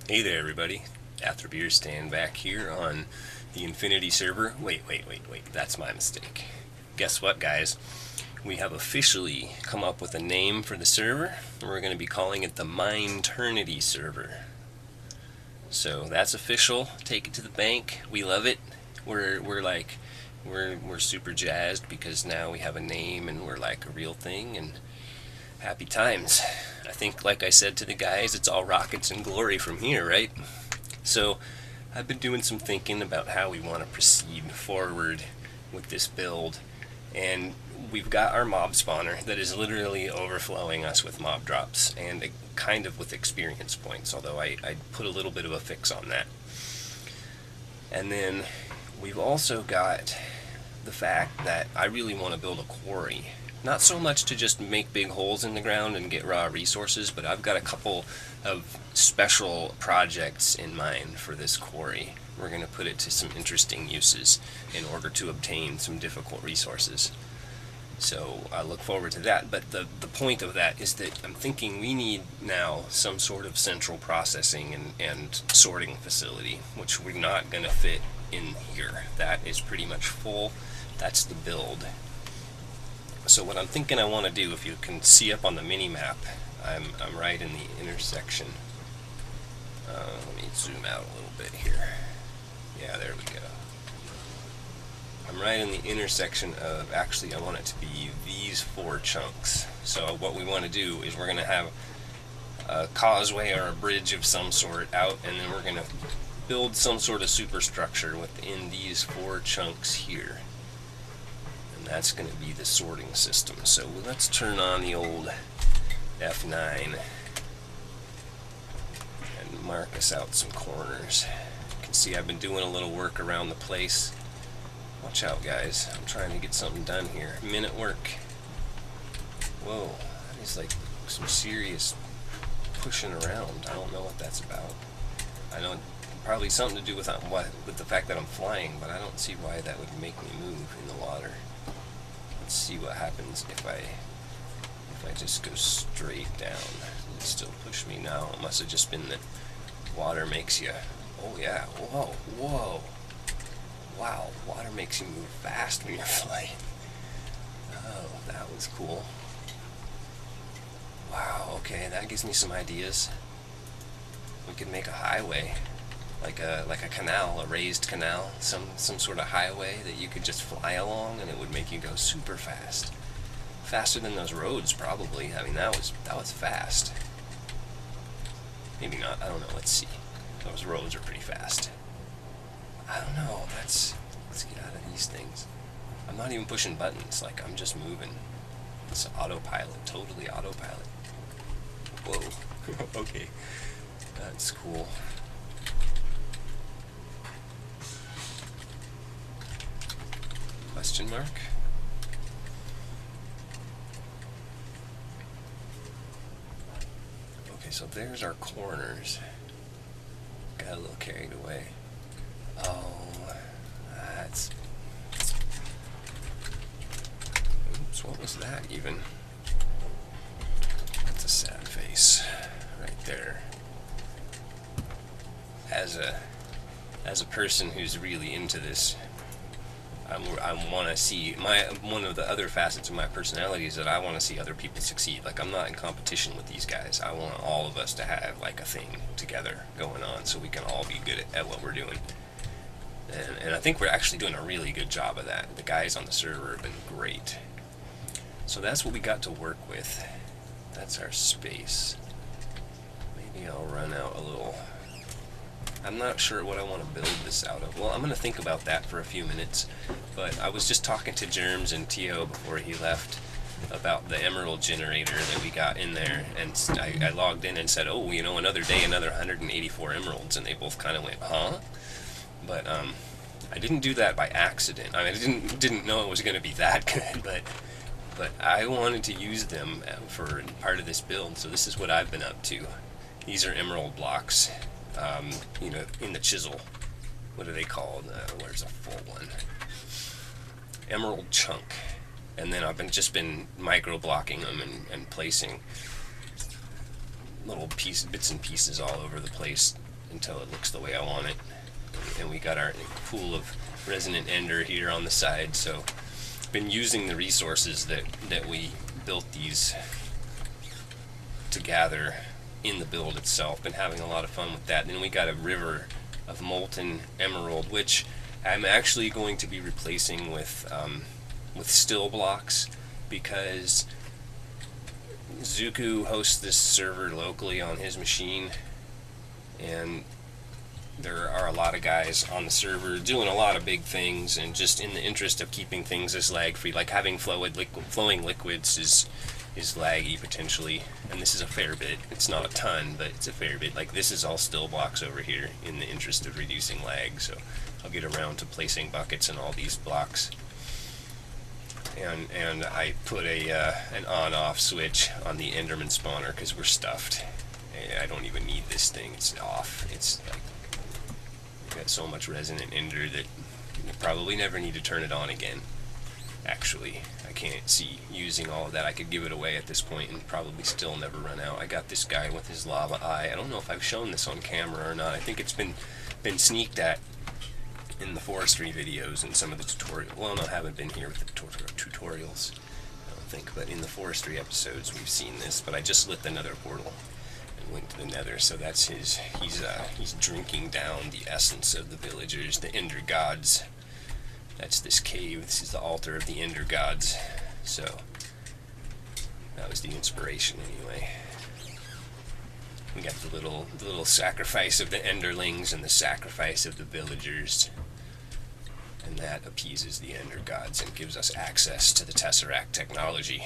Hey there, everybody. Atherbeer stand back here on the Infinity server. Wait, that's my mistake. Guess what, guys? We have officially come up with a name for the server. We're going to be calling it the Mineternity Server. So that's official. Take it to the bank. We love it. We're super jazzed because now we have a name and we're like a real thing, and happy times. I think, like I said to the guys, it's all rockets and glory from here, right? So I've been doing some thinking about how we want to proceed forward with this build, and we've got our mob spawner that is literally overflowing us with mob drops and kind of with experience points, although I put a little bit of a fix on that. And then we've also got the fact that I really want to build a quarry. Not so much to just make big holes in the ground and get raw resources, but I've got a couple of special projects in mind for this quarry. We're going to put it to some interesting uses in order to obtain some difficult resources. So I look forward to that. But the point of that is that I'm thinking we need now some sort of central processing and sorting facility, which we're not going to fit in here. That is pretty much full. That's the build. So what I'm thinking I want to do, if you can see up on the mini map, I'm right in the intersection. Let me zoom out a little bit here. Yeah, there we go. I'm right in the intersection of, actually I want it to be these 4 chunks. So what we want to do is we're going to have a causeway or a bridge of some sort out, and then we're going to build some sort of superstructure within these 4 chunks here. That's going to be the sorting system. So let's turn on the old F9 and mark us out some corners. You can see I've been doing a little work around the place. Watch out, guys. I'm trying to get something done here. Minute work. Whoa, that is like some serious pushing around. I don't know what that's about. I know probably something to do with the fact that I'm flying, but I don't see why that would make me move in the water. Let's see what happens if I just go straight down. Does it still push me now? It must have just been that water makes you... Oh yeah, whoa. Wow, water makes you move fast when you're flying. Oh, that was cool. Wow, okay, that gives me some ideas. We could make a highway. Like a canal, a raised canal, some sort of highway that you could just fly along, and it would make you go super fast, faster than those roads probably. I mean, that was fast. Maybe not. I don't know. Let's see. Those roads are pretty fast. I don't know. Let's get out of these things. I'm not even pushing buttons. Like, I'm just moving. It's autopilot. Totally autopilot. Whoa. Okay. That's cool. Question mark? Okay, so there's our corners. Got a little carried away. Oh, that's... Oops, what was that even? That's a sad face right there. As a person who's really into this, I want to see one of the other facets of my personality is that I want to see other people succeed. Like, I'm not in competition with these guys. I want all of us to have like a thing together going on, so we can all be good at what we're doing. And I think we're actually doing a really good job of that. The guys on the server have been great. So that's what we got to work with. That's our space. Maybe I'll run out a little. I'm not sure what I want to build this out of. Well, I'm going to think about that for a few minutes, but I was just talking to Germs and Tio before he left about the emerald generator that we got in there, and I logged in and said, oh, you know, another day, another 184 emeralds, and they both kind of went, huh? But I didn't do that by accident. I mean, I didn't know it was going to be that good, but I wanted to use them for part of this build, so this is what I've been up to. These are emerald blocks. You know, in the chisel. What are they called? Where's a full one? Emerald chunk. And then I've just been micro blocking them and placing little bits and pieces all over the place until it looks the way I want it. And we got our pool of resonant ender here on the side, so been using the resources that we built these to gather in the build itself. Been having a lot of fun with that. And then we got a river of molten emerald, which I'm actually going to be replacing with still blocks, because Zuku hosts this server locally on his machine, and there are a lot of guys on the server doing a lot of big things, and just in the interest of keeping things as lag free, like having flowing liquids is laggy potentially, and this is a fair bit. It's not a ton, but it's a fair bit. Like this is all still blocks over here in the interest of reducing lag, so I'll get around to placing buckets in all these blocks. And I put an on-off switch on the Enderman spawner because we're stuffed. I don't even need this thing. It's off. It's like we've got so much resonant ender that you probably never need to turn it on again. Actually, I can't see using all of that. I could give it away at this point and probably still never run out. I got this guy with his lava eye. I don't know if I've shown this on camera or not. I think it's been sneaked at in the forestry videos and some of the tutorials. Well, no, I haven't been here with the tutorials, I don't think, but in the forestry episodes we've seen this. But I just lit the nether portal and went to the nether, so that's his. He's drinking down the essence of the villagers, the ender gods. That's this cave. This is the altar of the ender gods. So that was the inspiration anyway. We got the little sacrifice of the enderlings and the sacrifice of the villagers, and that appeases the ender gods and gives us access to the Tesseract technology,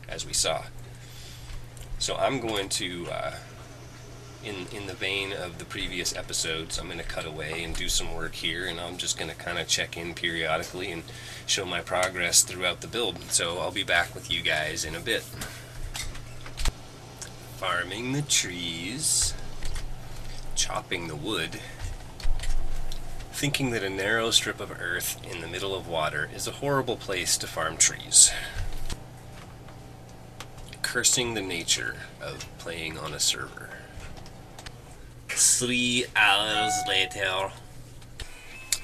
as we saw. So I'm going to, in the vein of the previous episodes, I'm going to cut away and do some work here, and I'm just going to kind of check in periodically and show my progress throughout the build. So I'll be back with you guys in a bit. Farming the trees, chopping the wood, thinking that a narrow strip of earth in the middle of water is a horrible place to farm trees. Cursing the nature of playing on a server. 3 hours later.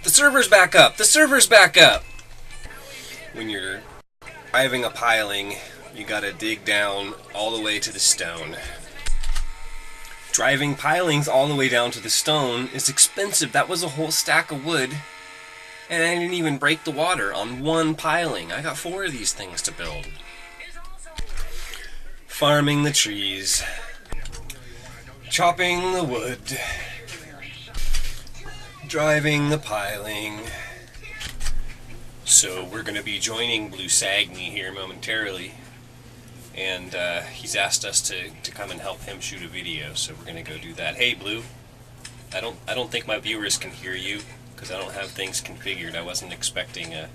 The server's back up! The server's back up! When you're driving a piling, you gotta dig down all the way to the stone. Driving pilings all the way down to the stone is expensive. That was a whole stack of wood, and I didn't even break the water on one piling. I got 4 of these things to build. Farming the trees, chopping the wood, driving the piling. So we're going to be joining Blue Sagni here momentarily, and he's asked us to come and help him shoot a video, so we're going to go do that. Hey Blue, I don't think my viewers can hear you because I don't have things configured. I wasn't expecting a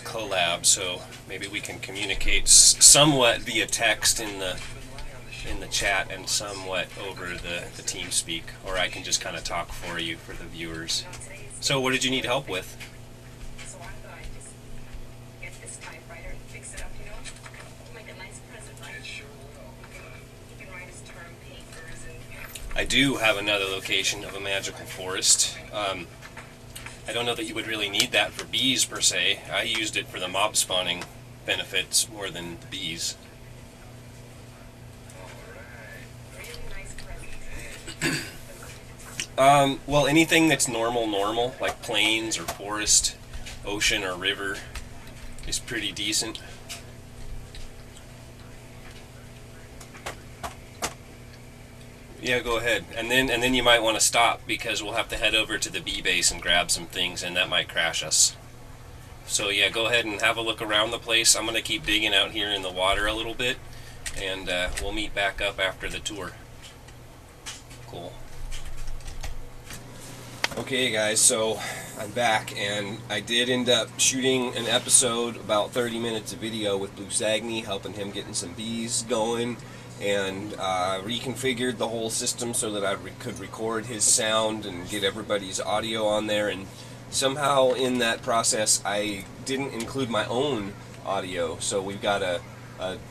collab, so maybe we can communicate somewhat via text in the chat and somewhat over the TeamSpeak, or I can just kind of talk for you for the viewers. So what did you need help with? I do have another location of a magical forest. I don't know that you would really need that for bees per se. I used it for the mob spawning benefits more than the bees. Well, anything that's normal, like plains or forest, ocean or river, is pretty decent. Yeah, go ahead. And then you might want to stop because we'll have to head over to the bee base and grab some things, and that might crash us. So yeah, go ahead and have a look around the place. I'm going to keep digging out here in the water a little bit, and we'll meet back up after the tour. Cool. Okay guys, so I'm back, and I did end up shooting an episode, about 30 minutes of video with Blue Sagni, helping him getting some bees going, and reconfigured the whole system so that I could record his sound and get everybody's audio on there. And somehow in that process I didn't include my own audio, so we've got a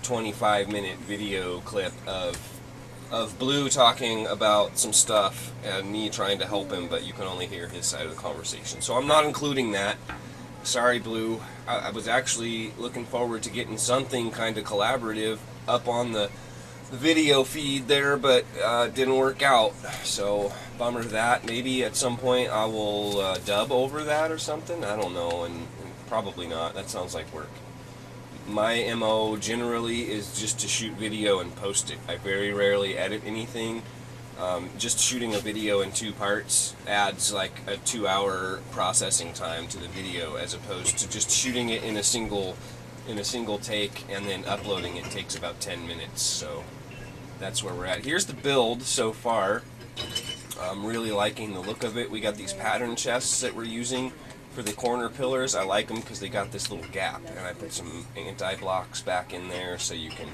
25-minute video clip of of Blue talking about some stuff and me trying to help him, but you can only hear his side of the conversation. So I'm not including that. Sorry, Blue. I was actually looking forward to getting something kind of collaborative up on the video feed there, but didn't work out. So bummer that. Maybe at some point I will dub over that or something. I don't know, and probably not. That sounds like work. My MO generally is just to shoot video and post it. I very rarely edit anything. Just shooting a video in 2 parts adds like a 2-hour processing time to the video, as opposed to just shooting it in a single take and then uploading it takes about 10 minutes. So that's where we're at. Here's the build so far. I'm really liking the look of it. We got these pattern chests that we're using for the corner pillars. I like them because they got this little gap, and I put some anti-blocks back in there so you can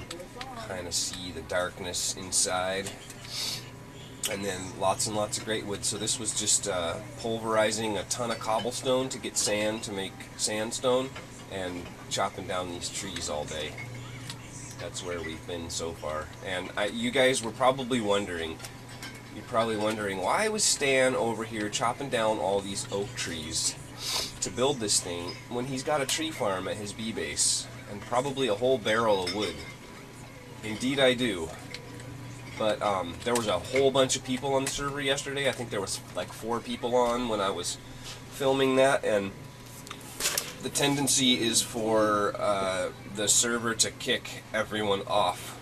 kind of see the darkness inside. And then lots and lots of great wood. So this was just pulverizing a ton of cobblestone to get sand to make sandstone, and chopping down these trees all day. That's where we've been so far. And you guys were probably wondering, why was Stan over here chopping down all these oak trees to build this thing when he's got a tree farm at his bee base and probably a whole barrel of wood? Indeed I do. But there was a whole bunch of people on the server yesterday. I think there was like 4 people on when I was filming that, and the tendency is for the server to kick everyone off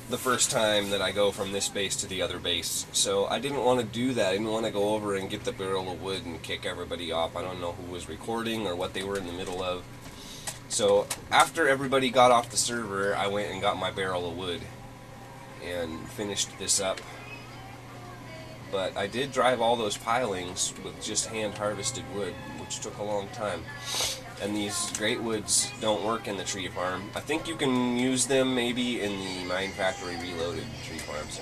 the first time that I go from this base to the other base. So I didn't want to do that. I didn't want to go over and get the barrel of wood and kick everybody off. I don't know who was recording or what they were in the middle of. So after everybody got off the server, I went and got my barrel of wood and finished this up. But I did drive all those pilings with just hand harvested wood, which took a long time. And these great woods don't work in the tree farm. I think you can use them maybe in the Mine Factory Reloaded tree farms.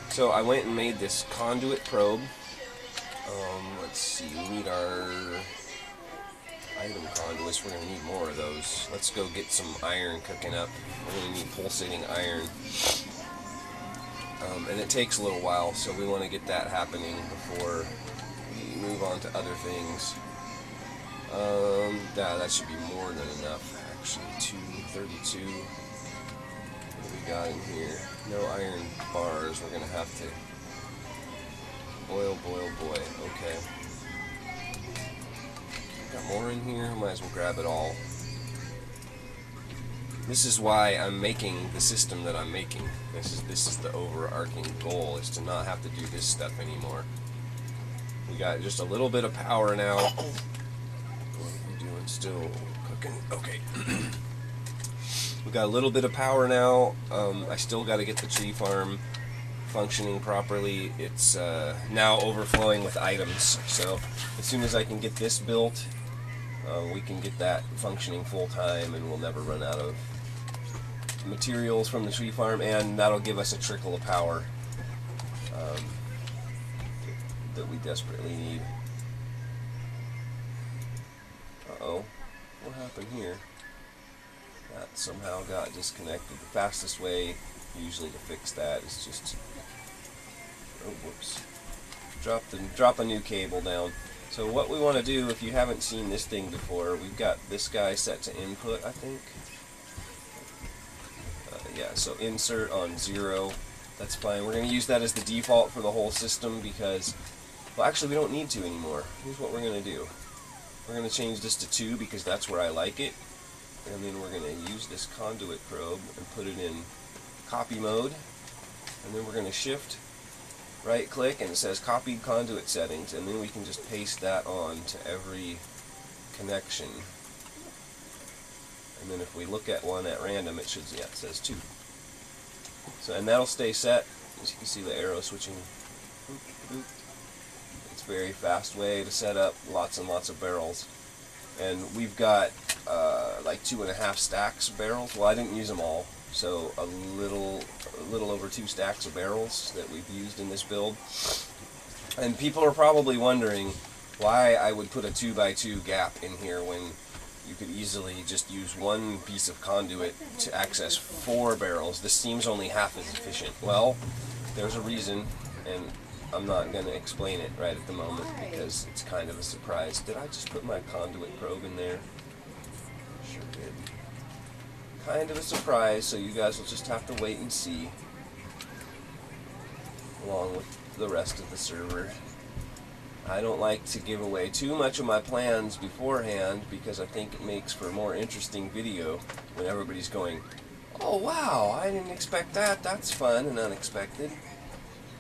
So I went and made this conduit probe. Let's see, we need our item conduits. We're going to need more of those. Let's go get some iron cooking up. We're going to need pulsating iron. And it takes a little while, so we want to get that happening before we move on to other things. That should be more than enough, actually. 232. What do we got in here? No iron bars. We're going to have to boil. Okay. Got more in here? Might as well grab it all. This is why I'm making the system that I'm making. This is the overarching goal, is to not have to do this stuff anymore. We got just a little bit of power now. What are we doing? Still cooking? Okay. We got a little bit of power now. I still got to get the tree farm functioning properly. It's now overflowing with items. So as soon as I can get this built, we can get that functioning full time, and we'll never run out of materials from the tree farm, and that'll give us a trickle of power that we desperately need. Uh-oh, what happened here? That somehow got disconnected. The fastest way usually to fix that is just, oh whoops, drop a new cable down. So what we want to do, if you haven't seen this thing before, we've got this guy set to input, I think. Yeah, so insert on 0. That's fine. We're going to use that as the default for the whole system because, well, actually we don't need to anymore. Here's what we're going to do. We're going to change this to 2 because that's where I like it. And then we're going to use this conduit probe and put it in copy mode. And then we're going to shift, right click, and it says copied conduit settings, and then we can just paste that on to every connection. And then if we look at one at random, it should, yeah, it says 2. So, and that'll stay set. As you can see the arrow switching. It's a very fast way to set up lots and lots of barrels. And we've got like 2.5 stacks of barrels. Well, I didn't use them all, so a little over 2 stacks of barrels that we've used in this build. And people are probably wondering why I would put a 2x2 gap in here when you could easily just use one piece of conduit to access 4 barrels. This seems only half as efficient. Well, there's a reason, and I'm not going to explain it right at the moment because it's kind of a surprise. Did I just put my conduit probe in there? Sure did. Kind of a surprise, so you guys will just have to wait and see, along with the rest of the server. I don't like to give away too much of my plans beforehand because I think it makes for a more interesting video when everybody's going, oh wow, I didn't expect that, that's fun and unexpected.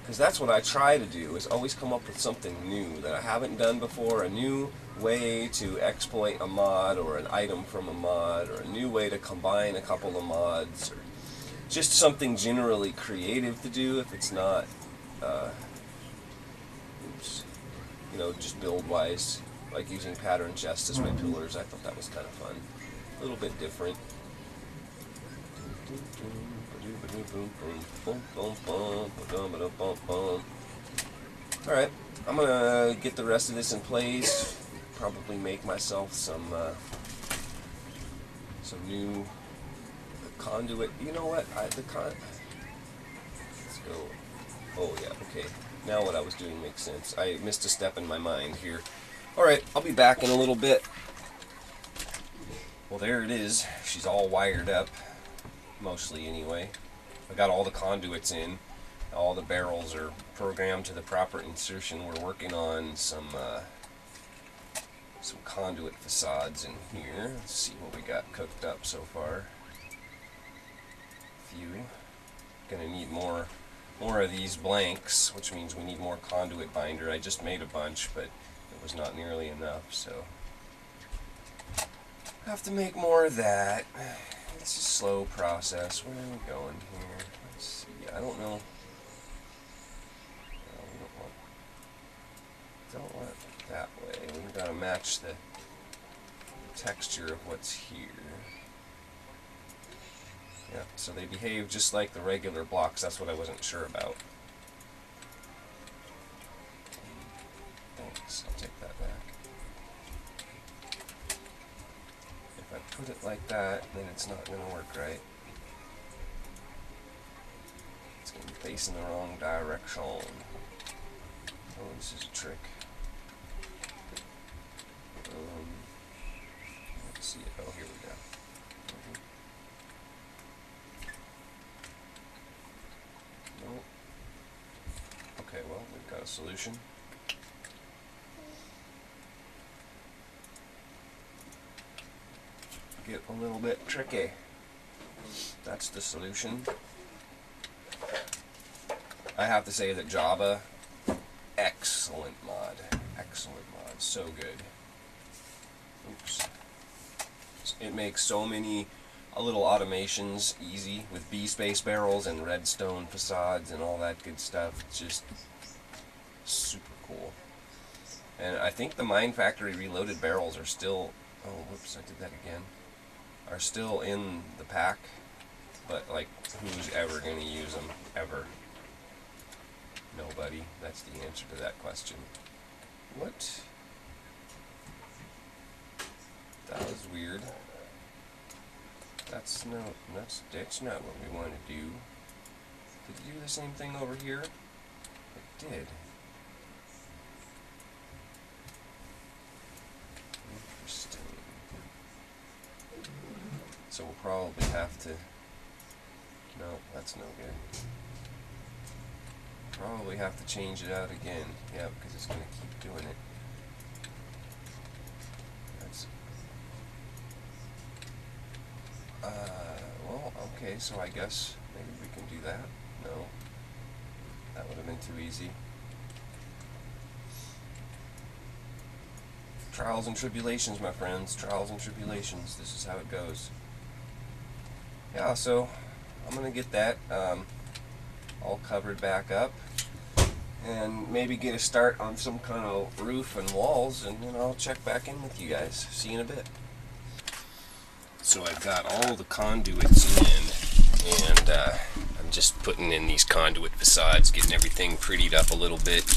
Because that's what I try to do, is always come up with something new that I haven't done before, a new way to exploit a mod or an item from a mod, or a new way to combine a couple of mods, or just something generally creative to do if it's not you know, just build-wise, like using pattern chests as my pillars. I thought that was kind of fun. A little bit different. Alright, I'm gonna get the rest of this in place. Probably make myself some new conduit. You know what? Let's go. Oh yeah, okay. Now what I was doing makes sense. I missed a step in my mind here. Alright, I'll be back in a little bit. Well, there it is. She's all wired up. Mostly, anyway. I got all the conduits in. All the barrels are programmed to the proper insertion. We're working on some conduit facades in here. Let's see what we got cooked up so far. Few. Gonna need more of these blanks, which means we need more conduit binder. I just made a bunch, but it was not nearly enough, so I have to make more of that. It's a slow process. Where are we going here? Let's see. I don't know. No, we don't want it that way. We've got to match the texture of what's here. Yeah, so they behave just like the regular blocks. That's what I wasn't sure about. Thanks, I'll take that back. If I put it like that, then it's not going to work right. It's going to be facing the wrong direction. Oh, this is a trick. Let's see. Oh, here we go. Okay, well, we've got a solution. Get a little bit tricky. That's the solution. I have to say that Java, excellent mod. Excellent mod. So good. Oops. It makes so many little automations easy with B-space barrels and redstone facades and all that good stuff. It's just super cool. And I think the Mine Factory Reloaded barrels are still, oh whoops, I did that again, are still in the pack, but like, who's ever going to use them, ever? Nobody. That's the answer to that question. What? That was weird. That's not what we want to do. Did it do the same thing over here? It did. Interesting. So we'll probably have to... No, that's no good. Probably have to change it out again. Yeah, because it's going to keep doing it. That's... well, okay, so I guess maybe we can do that. No. That would have been too easy. Trials and tribulations, my friends. Trials and tribulations. This is how it goes. Yeah, so I'm going to get that all covered back up and maybe get a start on some kind of roof and walls, and then I'll check back in with you guys. See you in a bit. So I've got all the conduits in, and I'm just putting in these conduit facades, getting everything prettied up a little bit,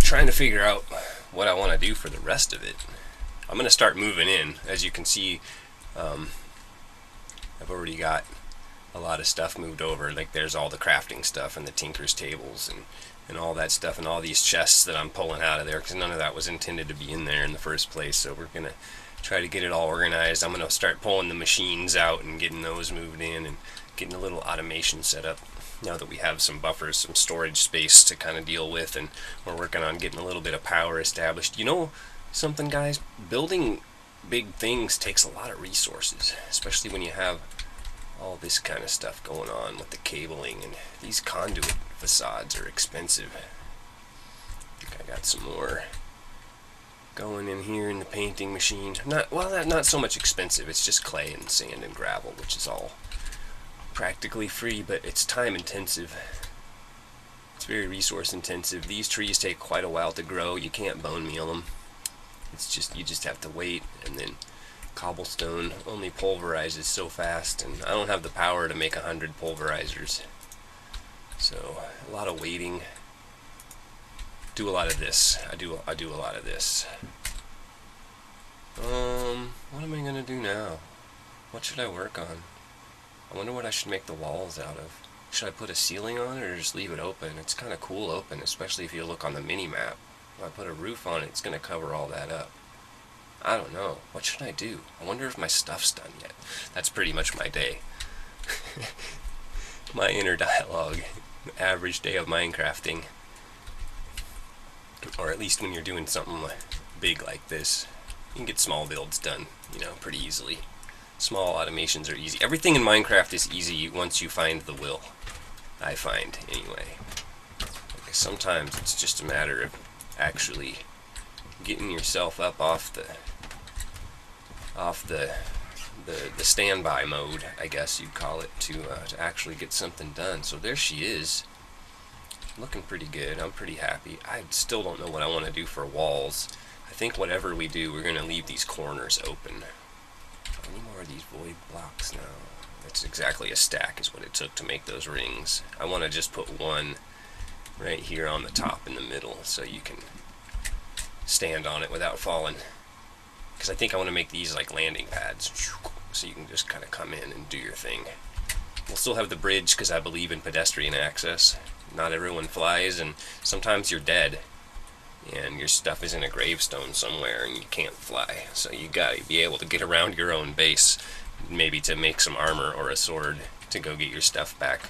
trying to figure out what I want to do for the rest of it. I'm going to start moving in. As you can see, I've already got a lot of stuff moved over. Like there's all the crafting stuff and the tinker's tables and all that stuff and all these chests that I'm pulling out of there because none of that was intended to be in there in the first place. So we're going to try to get it all organized. I'm going to start pulling the machines out and getting those moved in and getting a little automation set up now that we have some buffers, some storage space to kind of deal with, and we're working on getting a little bit of power established. You know something, guys? Building big things takes a lot of resources, especially when you have all this kind of stuff going on with the cabling, and these conduit facades are expensive. I think I got some more going in here in the painting machine. Not so much expensive. It's just clay and sand and gravel, which is all practically free, but it's time intensive. It's very resource intensive. These trees take quite a while to grow. You can't bone meal them. It's just, you just have to wait, and then cobblestone only pulverizes so fast, and I don't have the power to make 100 pulverizers. So a lot of waiting. Do a lot of this. I do a lot of this. What am I gonna do now? What should I work on? I wonder what I should make the walls out of. Should I put a ceiling on it or just leave it open? It's kind of cool open, especially if you look on the mini-map. If I put a roof on it, it's going to cover all that up. I don't know. What should I do? I wonder if my stuff's done yet. That's pretty much my day. My inner dialogue. Average day of Minecrafting. Or at least when you're doing something big like this. You can get small builds done, you know, pretty easily. Small automations are easy. Everything in Minecraft is easy once you find the will. I find, anyway. Like, sometimes it's just a matter of actually getting yourself up off the standby mode, I guess you'd call it, to actually get something done. So there she is. Looking pretty good. I'm pretty happy. I still don't know what I want to do for walls. I think whatever we do, we're going to leave these corners open. Any more of these void blocks now? That's exactly a stack is what it took to make those rings. I want to just put one right here on the top in the middle so you can stand on it without falling. Because I think I want to make these like landing pads so you can just kind of come in and do your thing. We'll still have the bridge because I believe in pedestrian access. Not everyone flies, and sometimes you're dead and your stuff is in a gravestone somewhere and you can't fly, so you gotta be able to get around your own base, maybe to make some armor or a sword to go get your stuff back.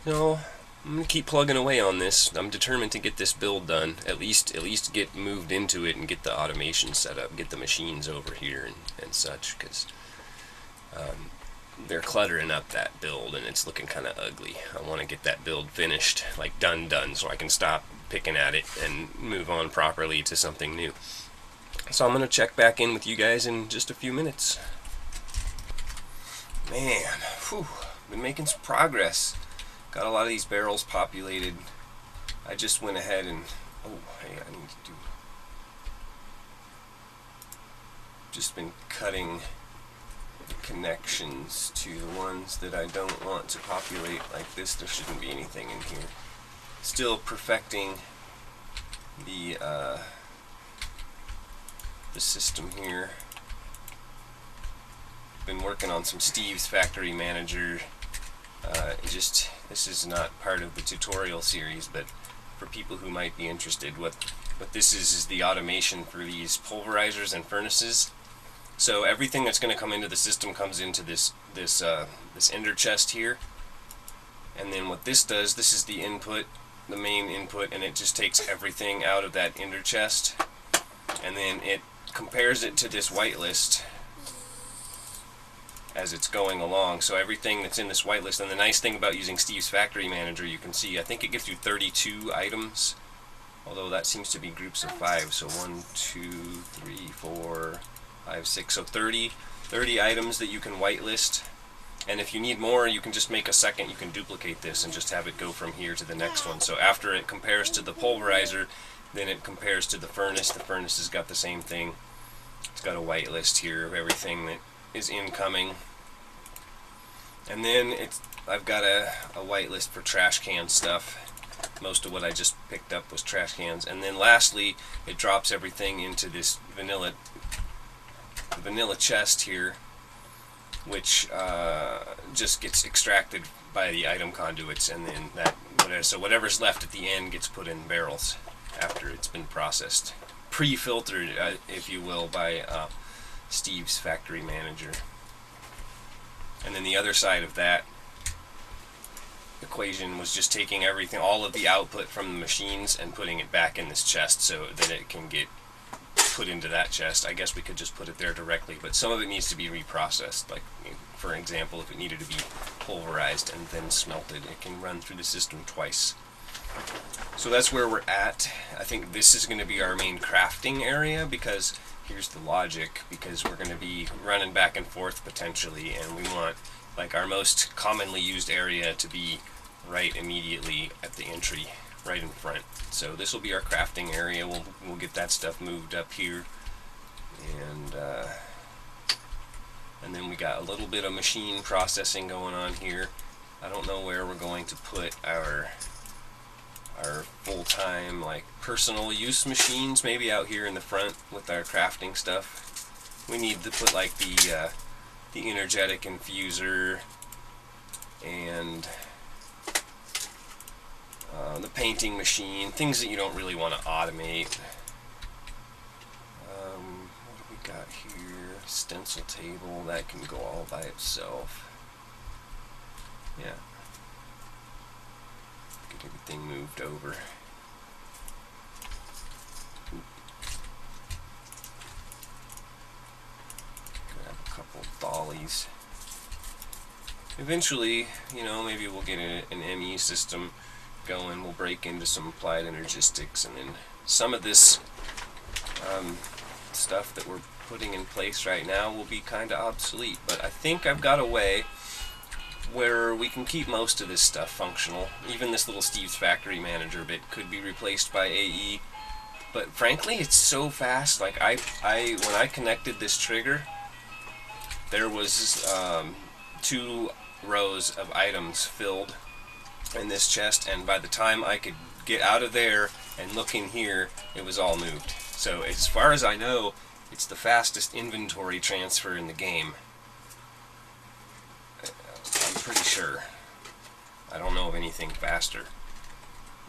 No, I'm gonna keep plugging away on this. I'm determined to get this build done, at least get moved into it and get the automation set up, get the machines over here and such, because they're cluttering up that build and it's looking kind of ugly. I want to get that build finished, like done, so I can stop picking at it and move on properly to something new. So I'm going to check back in with you guys in just a few minutes. Man, whew, been making some progress. Got a lot of these barrels populated. I just went ahead and, oh, hey, I need to do, just been cutting connections to the ones that I don't want to populate like this. There shouldn't be anything in here. Still perfecting the system here. Been working on some Steve's Factory Manager. This is not part of the tutorial series, but for people who might be interested, what this is the automation for these pulverizers and furnaces. So everything that's going to come into the system comes into this ender chest here, and then what this does, this is the input, the main input, and it just takes everything out of that ender chest, and then it compares it to this whitelist as it's going along. So everything that's in this whitelist, and the nice thing about using Steve's Factory Manager, you can see, I think it gives you 32 items, although that seems to be groups of 5. So 1, 2, 3, 4, 5, 6, so 30 items that you can whitelist. And if you need more, you can just make a second, you can duplicate this and just have it go from here to the next one. So after it compares to the pulverizer, then it compares to the furnace. The furnace has got the same thing. It's got a whitelist here of everything that is incoming. And then I've got a whitelist for trash can stuff. most of what I just picked up was trash cans. And then lastly, it drops everything into this vanilla chest here, which just gets extracted by the item conduits, and then so whatever's left at the end gets put in barrels after it's been processed, pre-filtered, if you will, by Steve's factory manager. And then the other side of that equation was just taking everything, all of the output from the machines, and putting it back in this chest so that it can get put into that chest. I guess we could just put it there directly, but some of it needs to be reprocessed. Like, for example, if it needed to be pulverized and then smelted, it can run through the system twice. So that's where we're at. I think this is going to be our main crafting area, because here's the logic, because we're going to be running back and forth potentially, and we want like our most commonly used area to be right immediately at the entry, right in front. So this will be our crafting area. We'll get that stuff moved up here, and then we got a little bit of machine processing going on here. I don't know where we're going to put our full-time, like, personal use machines. Maybe out here in the front with our crafting stuff. We need to put like the energetic infuser and the painting machine, things that you don't really want to automate. What do we got here? Stencil table, that can go all by itself. Yeah. Get everything moved over. Grab a couple dollies. Eventually, you know, maybe we'll get an ME system going. We'll break into some applied energistics, and then some of this stuff that we're putting in place right now will be kind of obsolete. But I think I've got a way where we can keep most of this stuff functional. Even this little Steve's Factory Manager bit could be replaced by AE. But frankly, it's so fast. Like when I connected this trigger, there was 2 rows of items filled in this chest, and by the time I could get out of there and look in here, it was all moved. So as far as I know, it's the fastest inventory transfer in the game. I'm pretty sure. I don't know of anything faster.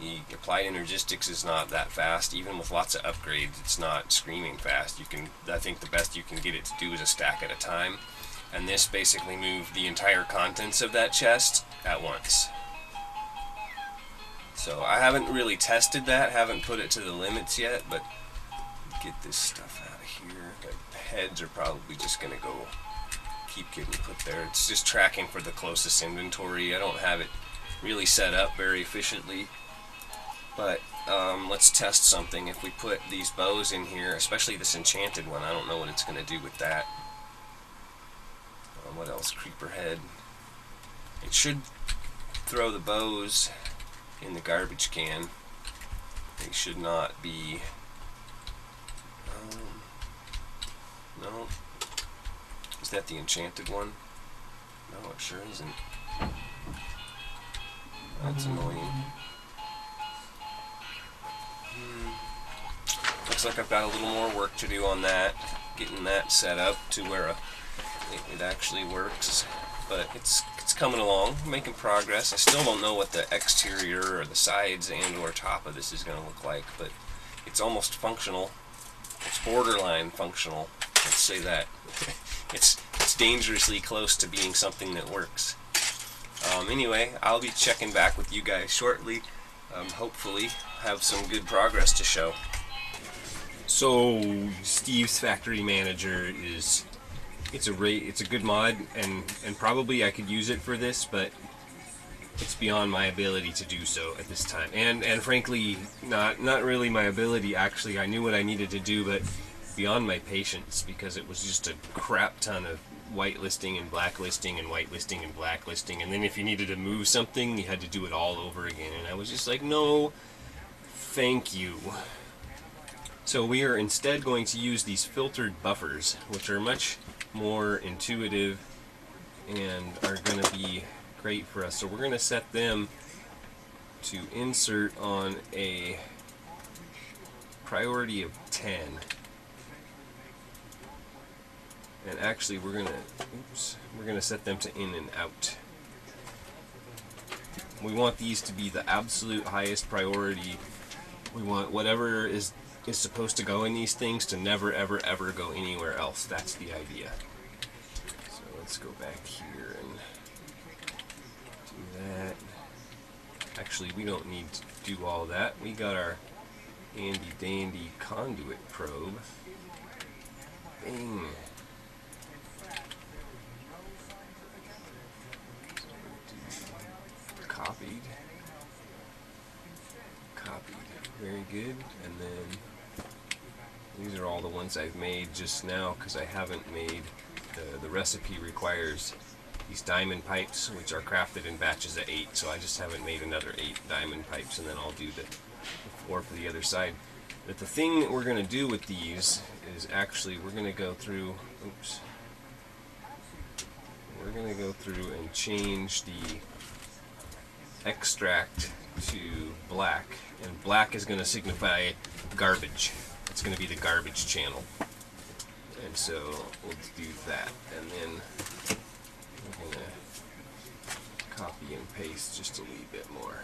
The applied energistics is not that fast. Even with lots of upgrades, it's not screaming fast. I think the best you can get it to do is a stack at a time. And this basically moved the entire contents of that chest at once. So I haven't really tested that, haven't put it to the limits yet, but get this stuff out of here. The heads are probably just going to go keep getting put there. It's just tracking for the closest inventory. I don't have it really set up very efficiently, but let's test something. If we put these bows in here, especially this enchanted one, I don't know what it's going to do with that. What else? Creeper head. It should throw the bows in the garbage can. They should not be. No. Is that the enchanted one? No, it sure isn't. That's annoying. Looks like I've got a little more work to do on that, getting that set up to where it actually works, but it's coming along, making progress. I still don't know what the exterior or the sides and or top of this is going to look like, but it's almost functional. It's borderline functional. Let's say that. It's dangerously close to being something that works. Anyway, I'll be checking back with you guys shortly. Hopefully have some good progress to show. So Steve's Factory Manager is it's a good mod, and probably I could use it for this, but it's beyond my ability to do so at this time. And frankly, not really my ability. Actually, I knew what I needed to do, but beyond my patience, because it was just a crap ton of whitelisting and blacklisting and whitelisting and blacklisting, and then if you needed to move something, you had to do it all over again, and I was just like, no, thank you. So we are instead going to use these filtered buffers, which are much more intuitive and are going to be great for us. So we're going to set them to insert on a priority of 10. And actually we're gonna set them to in and out. We want these to be the absolute highest priority. We want whatever is supposed to go in these things to never ever ever go anywhere else. That's the idea. So let's go back here and do that. Actually, we don't need to do all that. We got our handy dandy conduit probe. Bing. Copied. Very good. And then these are all the ones I've made just now because I haven't made the recipe requires these diamond pipes, which are crafted in batches of 8, so I just haven't made another 8 diamond pipes, and then I'll do the 4 for the other side. But the thing that we're going to do with these is actually we're going to go through, we're going to go through and change the extract to black, and black is going to signify garbage. It's going to be the garbage channel, and so we'll do that, and then we're going to copy and paste just a wee bit more,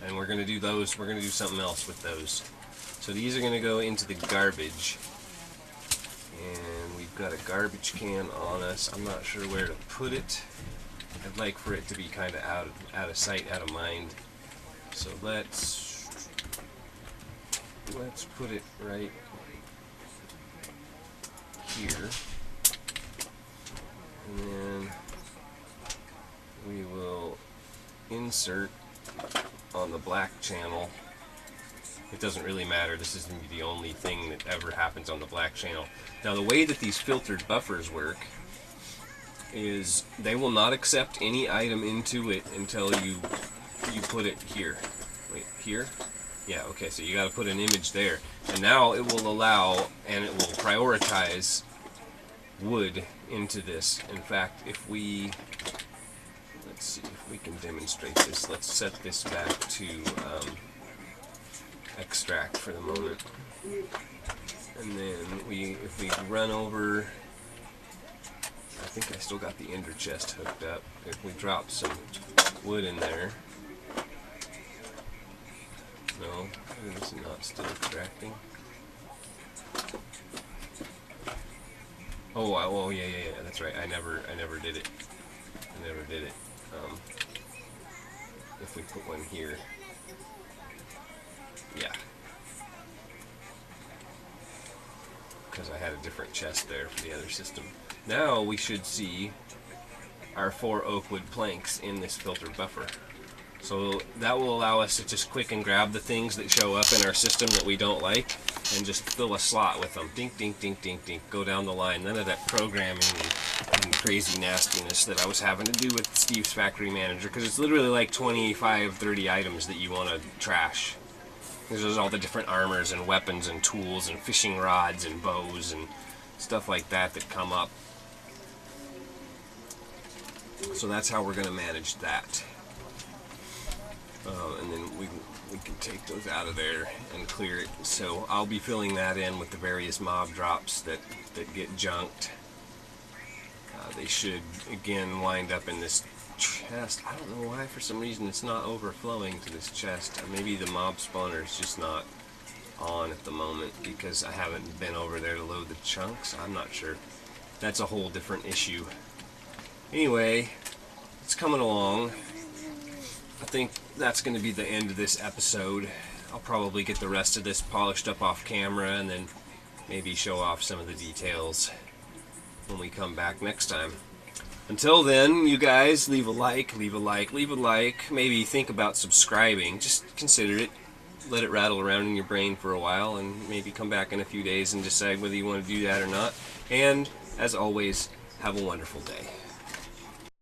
and we're going to do those. We're going to do something else with those. So these are going to go into the garbage, and we've got a garbage can on us. I'm not sure where to put it. I'd like for it to be kind of out of sight, out of mind. So let's put it right here, and then we will insert on the black channel. It doesn't really matter. This isn't the only thing that ever happens on the black channel. Now, the way that these filtered buffers work is they will not accept any item into it until you put it here. Wait, here? Yeah, okay, so you got to put an image there. And now it will allow, and it will prioritize wood into this. In fact, if we, let's see if we can demonstrate this. Let's set this back to extract for the moment. And then if we run over, I think I still got the ender chest hooked up. If we drop some wood in there, no, it's not still extracting. Oh yeah, that's right. I never did it. If we put one here, yeah, because I had a different chest there for the other system. Now we should see our 4 oak wood planks in this filter buffer. So that will allow us to just quick and grab the things that show up in our system that we don't like and just fill a slot with them. Dink, dink, dink, dink, dink. Go down the line. None of that programming and crazy nastiness that I was having to do with Steve's Factory Manager, because it's literally like 25, 30 items that you want to trash. There's all the different armors and weapons and tools and fishing rods and bows and stuff like that that come up. So that's how we're going to manage that. And then we can take those out of there and clear it. So I'll be filling that in with the various mob drops that get junked. They should, again, wind up in this chest. I don't know why, for some reason, it's not overflowing to this chest. Maybe the mob spawner is just not on at the moment because I haven't been over there to load the chunks. I'm not sure. That's a whole different issue. Anyway, it's coming along. I think that's going to be the end of this episode. I'll probably get the rest of this polished up off camera and then maybe show off some of the details when we come back next time. Until then, you guys, leave a like, maybe think about subscribing. Just consider it. Let it rattle around in your brain for a while and maybe come back in a few days and decide whether you want to do that or not. And, as always, have a wonderful day.